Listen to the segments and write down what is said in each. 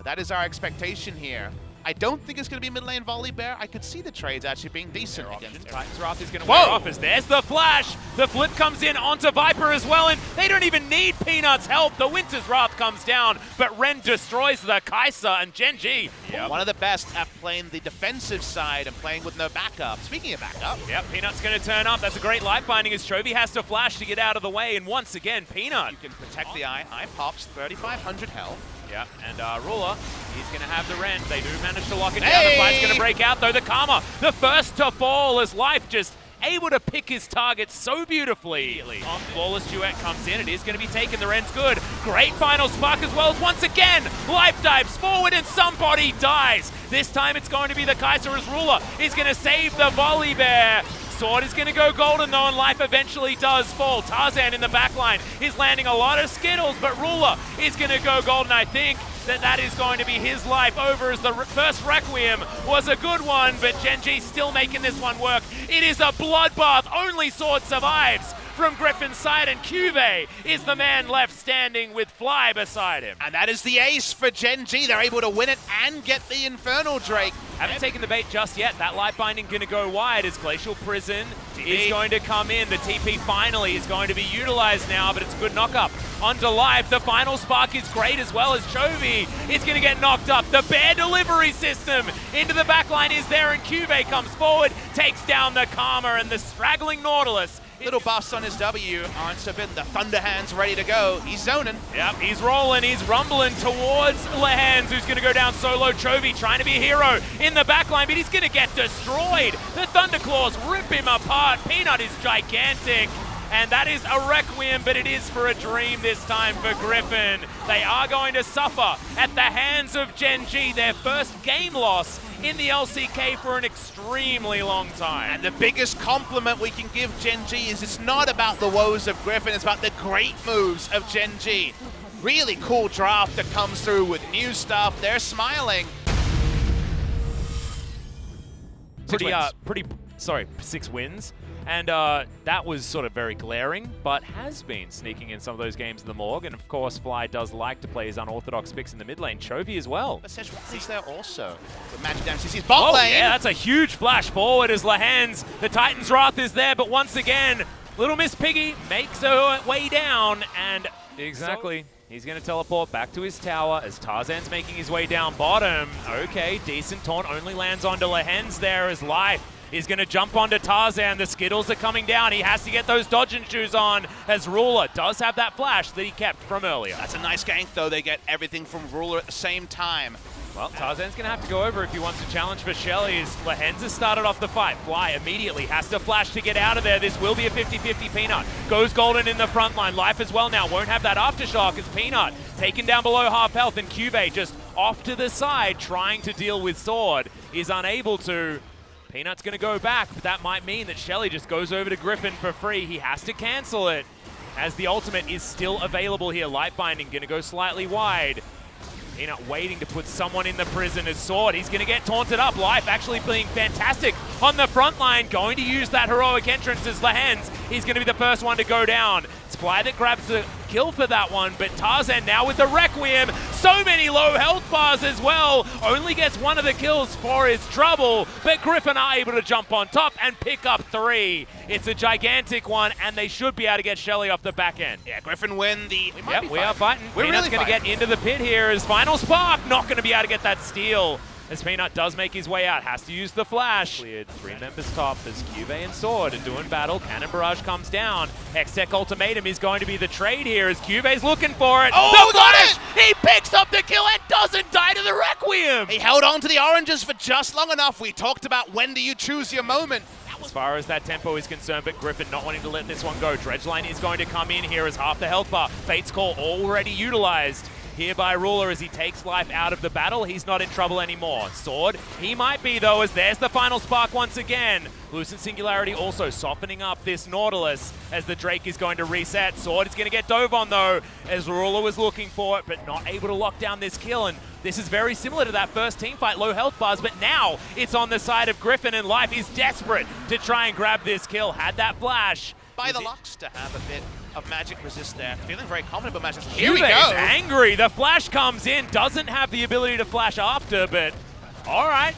But that is our expectation here. I don't think it's going to be mid lane volley bear. I could see the trades actually being decent against Titan's Wrath is going to wear off as there's the flash. The flip comes in onto Viper as well, and they don't even need Peanut's help. The Winter's Wrath comes down, but Ren destroys the Kai'Sa and Gen.G. Yep. One of the best at playing the defensive side and playing with no backup. Speaking of backup. Yep, Peanut's going to turn up. That's a great life binding as Chovy has to flash to get out of the way, and once again, Peanut. You can protect the eye. Eye pops 3,500 health. Yeah, and Ruler, he's going to have the Ren. They do manage to lock it down. The fight's going to break out, though. The Karma, the first to fall as Life just able to pick his target so beautifully. Flawless Duet comes in. It is going to be taken. The Ren's good. Great final spark as well as once again, Life dives forward and somebody dies. This time it's going to be the Kai'Sa as Ruler. He's going to save the volley bear. Sword is going to go golden though, and Life eventually does fall. Tarzan in the backline is landing a lot of Skittles, but Ruler is going to go golden. I think that is going to be his life over, as the first Requiem was a good one, but Gen.G still making this one work. It is a bloodbath. Only Sword survives from Griffin's side, and Cuvee is the man left standing with Fly beside him. And that is the ace for Gen.G. They're able to win it and get the Infernal Drake. Haven't taken the bait just yet. That light binding going to go wide as Glacial Prison is going to come in. The TP finally is going to be utilized now, but it's a good knock-up onto Life. The final spark is great as well as Chovy is going to get knocked up. The bear delivery system into the backline is there, and Cuvee comes forward, takes down the Karma and the straggling Nautilus. Little buffs on his W aren't so bad. The Thunder Hands ready to go. He's zoning. Yep, he's rolling. He's rumbling towards Lehans, who's going to go down solo. Chovy trying to be a hero in the backline, but he's going to get destroyed. The Thunderclaws rip him apart. Peanut is gigantic. And that is a Requiem, but it is for a dream this time for Griffin. They are going to suffer at the hands of Gen.G, their first game loss in the LCK for an extremely long time. And the biggest compliment we can give Gen.G is it's not about the woes of Griffin, it's about the great moves of Gen.G. Really cool draft that comes through with new stuff. They're smiling. Sorry, 6 wins. And that was sort of very glaring, but has been sneaking in some of those games in the morgue. And of course, Fly does like to play his unorthodox picks in the mid lane. Chovy as well. But Match45 there also. With Magic down CC's bot lane. Yeah, that's a huge flash forward as Lehans. The Titan's Wrath is there, but once again, Little Miss Piggy makes her way down. And exactly, he's going to teleport back to his tower as Tarzan's making his way down bottom. Okay, decent taunt only lands onto Lehans there as Life is going to jump onto Tarzan. The Skittles are coming down. He has to get those dodging shoes on as Ruler does have that flash that he kept from earlier. That's a nice gank, though. They get everything from Ruler at the same time. Well, Tarzan's going to have to go over if he wants to challenge for Shelly. As Lehans has started off the fight. Fly immediately has to flash to get out of there. This will be a 50-50 Peanut. Goes golden in the front line. Life as well now. Won't have that aftershock as Peanut taken down below half health, and Cuvee just off to the side trying to deal with Sword. Is unable to. Peanut's going to go back, but that might mean that Shelly just goes over to Griffin for free. He has to cancel it as the ultimate is still available here. Light binding going to go slightly wide. Peanut waiting to put someone in the prison as Sword. He's going to get taunted up. Life actually being fantastic on the front line. Going to use that heroic entrance as Lehans. He's going to be the first one to go down. It's Fly that grabs the kill for that one, but Tarzan now with the Requiem. So many low health bars as well. Only gets one of the kills for his trouble, but Griffin are able to jump on top and pick up 3. It's a gigantic one, and they should be able to get Shelly off the back end. Yeah, Griffin win the... Yep, we are fighting. We're Peanut's really going to get into the pit here as Final Spark. Not going to be able to get that steal. As Peanut does make his way out, has to use the flash. Cleared 3 members top as Cuvee and Sword are doing battle. Cannon Barrage comes down. Hextech Ultimatum is going to be the trade here as Cuvee's looking for it. Oh, the flash! He picks up the kill and doesn't die to the Requiem! He held on to the oranges for just long enough. We talked about when do you choose your moment. As far as that tempo is concerned, but Griffin not wanting to let this one go. Dredgeline is going to come in here as half the health bar. Fate's Call already utilized here by Ruler as he takes Life out of the battle. He's not in trouble anymore. Sword, he might be though, as there's the final spark once again. Lucent Singularity also softening up this Nautilus as the Drake is going to reset. Sword is going to get dove on though, as Ruler was looking for it, but not able to lock down this kill. And this is very similar to that first team fight, low health bars, but now it's on the side of Griffin, and Life is desperate to try and grab this kill. Had that flash. By the Lux to have a bit of Magic resist there. Feeling very confident about Magic. Here we Juve go. is angry. The flash comes in, doesn't have the ability to flash after, but all right.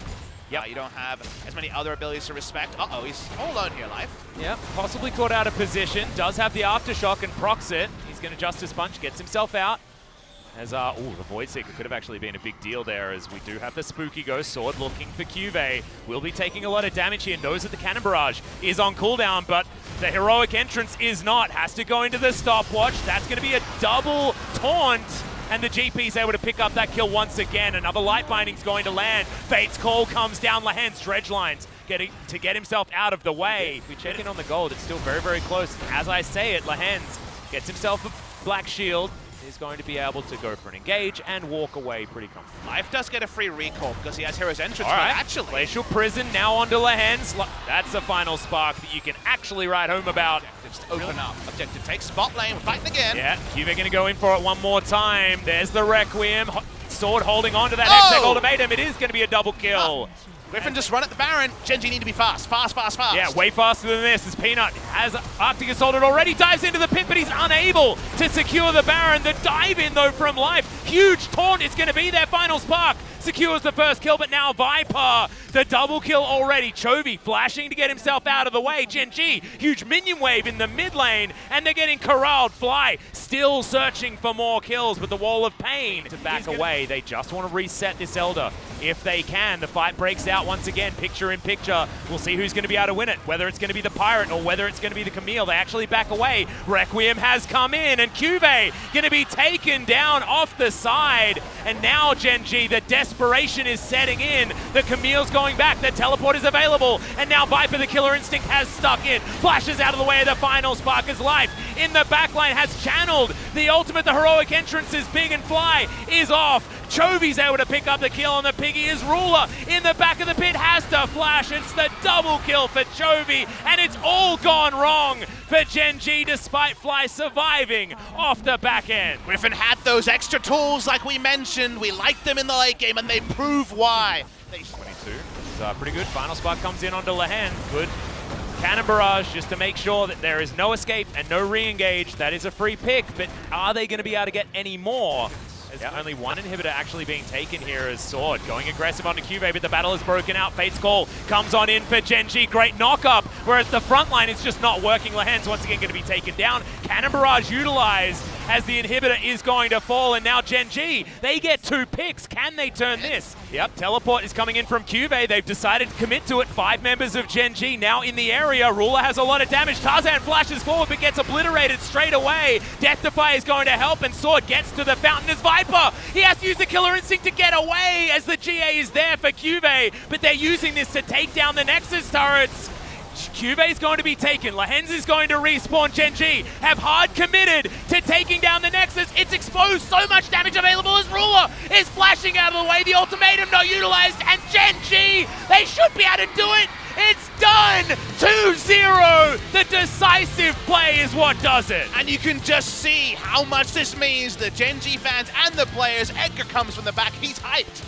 Yeah, you don't have as many other abilities to respect. Uh-oh, he's all alone here, Life. Yep, possibly caught out of position. Does have the aftershock and procs it. He's going to Justice Punch, gets himself out. As, the Void Seeker could have actually been a big deal there, as we do have the Spooky Ghost Sword looking for Juve. Will be taking a lot of damage here. Knows that the Cannon Barrage is on cooldown, but the Heroic Entrance is not. Has to go into the stopwatch. That's going to be a double taunt. And the GP's able to pick up that kill once again. Another Light Binding's going to land. Fate's Call comes down. Lehens dredge lines getting to get himself out of the way. If we check in on the gold, it's still very, very close. As I say it, Lehens gets himself a black shield. Is going to be able to go for an engage and walk away pretty comfortably. Life does get a free recall because he has Hero's Entrance. All right, actually, Glacial Prison now onto Lehens. That's the final spark that you can actually write home about. Objectives to open up. Objective takes spot lane. We're fighting again. Yeah, Juve going to go in for it one more time. There's the Requiem. Sword holding on to that Hextech ultimatum. It is going to be a double kill. Griffin just run at the Baron. Gen.G need to be fast. Fast. Yeah, way faster than this as Peanut has Arctic Assaulted already. Dives into the pit, but he's unable to secure the Baron. The dive in, though, from Life. Huge taunt is going to be their final spark. Secures the first kill, but now Viper, the double kill already. Chovy flashing to get himself out of the way. Gen.G, huge minion wave in the mid lane, and they're getting corralled. Fly still searching for more kills, but the Wall of Pain to back away. They just want to reset this Elder. If they can, the fight breaks out once again, picture in picture. We'll see who's going to be able to win it, whether it's going to be the Pirate or whether it's going to be the Camille. They actually back away. Requiem has come in, and Juve going to be taken down off the side. And now Gen.G, the desperation is setting in. The Camille's going back, the teleport is available, and now Viper, the Killer Instinct, has stuck in. Flashes out of the way of the final spark as Life in the backline has channeled the ultimate. The Heroic Entrance is big, and Fly is off. Chovy's able to pick up the kill, and the Piggy is Ruler in the back of the pit, has to flash. It's the double kill for Chovy, and it's all gone wrong for Gen.G despite Fly surviving off the back end. Griffin had those extra tools like we mentioned. We liked them in the late game, and they prove why. 22, it's pretty good. Final spot comes in onto Lehens. Good Cannon Barrage just to make sure that there is no escape and no re-engage. That is a free pick, but are they going to be able to get any more? There's only one inhibitor actually being taken here as Sword. Going aggressive onto Juve, but the battle is broken out. Fate's Call comes on in for Gen.G. Great knock-up, whereas the front line is just not working. Lehens once again going to be taken down. Cannon Barrage utilized as the inhibitor is going to fall, and now Gen.G, they get 2 picks. Can they turn this? Yep, teleport is coming in from Juve. They've decided to commit to it. 5 members of Gen.G now in the area. Ruler has a lot of damage. Tarzan flashes forward, but gets obliterated straight away. Death Defy is going to help, and Sword gets to the fountain as Viper. He has to use the Killer Instinct to get away as the GA is there for Juve, but they're using this to take down the Nexus turrets. Juve is going to be taken. Lehens is going to respawn. Gen.G have hard committed to taking down the Nexus. It's exposed. So much damage available as Ruler is flashing out of the way. The ultimatum not utilized, and Gen.G, they should be able to do it. It's done! 2-0! The decisive play is what does it. And you can just see how much this means. The Gen.G fans and the players. Edgar comes from the back. He's hyped.